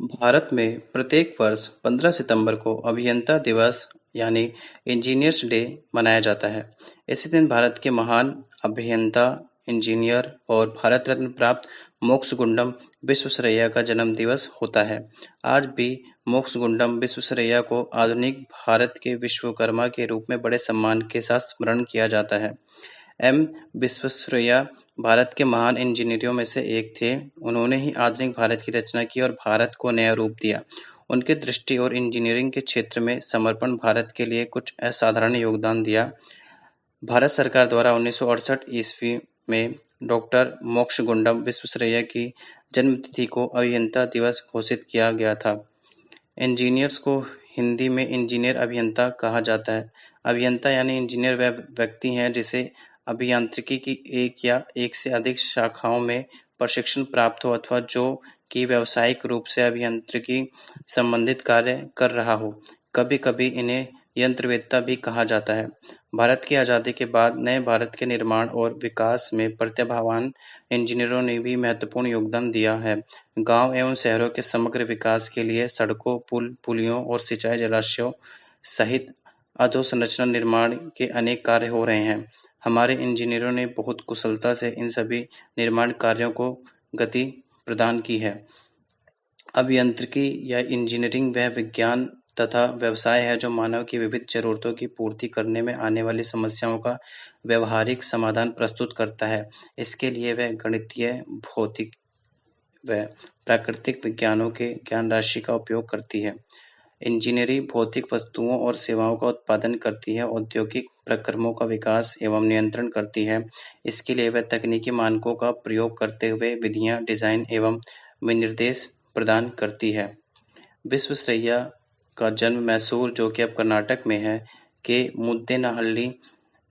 भारत में प्रत्येक वर्ष 15 सितंबर को अभियंता दिवस यानी इंजीनियर्स डे मनाया जाता है। इसी दिन भारत के महान अभियंता, इंजीनियर और भारत रत्न प्राप्त मोक्षगुंडम विश्वेश्वरैया का जन्म दिवस होता है। आज भी मोक्षगुंडम विश्वेश्वरैया को आधुनिक भारत के विश्वकर्मा के रूप में बड़े सम्मान के साथ स्मरण किया जाता है। एम. विश्वेश्वरैया भारत के महान इंजीनियरों में से एक थे। उन्होंने ही आधुनिक भारत की रचना की और भारत को नया रूप दिया। उनके दृष्टि और इंजीनियरिंग के क्षेत्र में समर्पण भारत के लिए कुछ असाधारण योगदान दिया। भारत सरकार द्वारा 1968 ईस्वी में डॉक्टर मोक्षगुंडम विश्वेश्वरैया की जन्मतिथि को अभियंता दिवस घोषित किया गया था। इंजीनियर्स को हिंदी में इंजीनियर अभियंता कहा जाता है। अभियंता यानी इंजीनियर वह व्यक्ति है जिसे अभियांत्रिकी की एक या एक से अधिक शाखाओं में प्रशिक्षण प्राप्त हो अथवा जो कि व्यावसायिक रूप से अभियांत्रिकी संबंधित कार्य कर रहा हो। कभी-कभी इन्हें यंत्रवेत्ता भी कहा जाता है। भारत की आज़ादी के बाद नए भारत के निर्माण और विकास में प्रतिभावान इंजीनियरों ने भी महत्वपूर्ण योगदान दिया है। गांव एवं शहरों के समग्र विकास के लिए सड़कों, पुलियों और सिंचाई जलाशयों सहित अधोसंरचना निर्माण के अनेक कार्य हो रहे हैं। हमारे इंजीनियरों ने बहुत कुशलता से इन सभी निर्माण कार्यों को गति प्रदान की है। अभियांत्रिकी या इंजीनियरिंग वह विज्ञान तथा व्यवसाय है जो मानव की विविध जरूरतों की पूर्ति करने में आने वाली समस्याओं का व्यवहारिक समाधान प्रस्तुत करता है। इसके लिए वह गणितीय, भौतिक व प्राकृतिक विज्ञानों के ज्ञान राशि का उपयोग करती है। इंजीनियरिंग भौतिक वस्तुओं और सेवाओं का उत्पादन करती है, औद्योगिक प्रक्रमों का विकास एवं नियंत्रण करती है। इसके लिए वह तकनीकी मानकों का प्रयोग करते हुए विधियां, डिजाइन एवं विनिर्देश प्रदान करती है। विश्वेश्वरैया का जन्म मैसूर, जो कि अब कर्नाटक में है, के मुद्देनहल्ली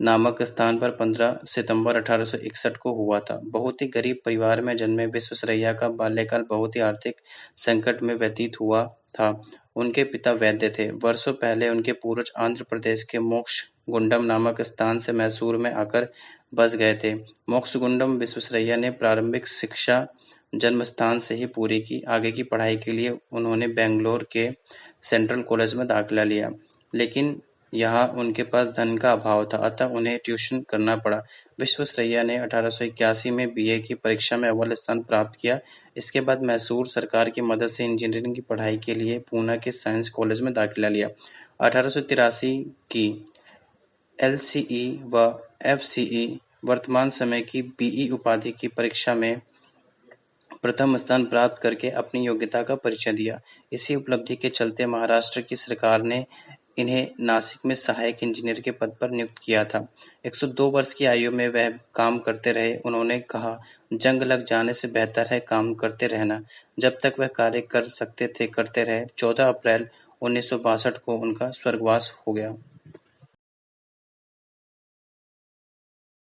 नामक स्थान पर 15 सितंबर 1861 को हुआ था। बहुत ही गरीब परिवार में जन्मे विश्वेश्वरैया का बाल्यकाल बहुत ही आर्थिक संकट में व्यतीत हुआ था। उनके पिता वैद्य थे। वर्षों पहले उनके पूर्वज आंध्र प्रदेश के मोक्षगुंडम नामक स्थान से मैसूर में आकर बस गए थे। मोक्षगुंडम विश्वेश्वरैया ने प्रारंभिक शिक्षा जन्म स्थान से ही पूरी की। आगे की पढ़ाई के लिए उन्होंने बेंगलोर के सेंट्रल कॉलेज में दाखिला लिया, लेकिन यहाँ उनके पास धन का अभाव था, अतः उन्हें ट्यूशन करना पड़ा। विश्वेश्वरैया ने 1881 में बीए की परीक्षा में अव्वल स्थान प्राप्त किया। इसके बाद मैसूर सरकार की मदद से इंजीनियरिंग की पढ़ाई के लिए पूना के साइंस कॉलेज में दाखिला लिया। 1883 की एलसीई व एफसीई वर्तमान समय की बीई उपाधि की परीक्षा में प्रथम स्थान प्राप्त करके अपनी योग्यता का परिचय दिया। इसी उपलब्धि के चलते महाराष्ट्र की सरकार ने इन्हें नासिक में सहायक इंजीनियर के पद पर नियुक्त किया था। 102 वर्ष की आयु में वह काम करते रहे। उन्होंने कहा, जंग लग जाने से बेहतर है काम करते रहना। जब तक वह कार्य कर सकते थे करते रहे। 14 अप्रैल 1962 को उनका स्वर्गवास हो गया।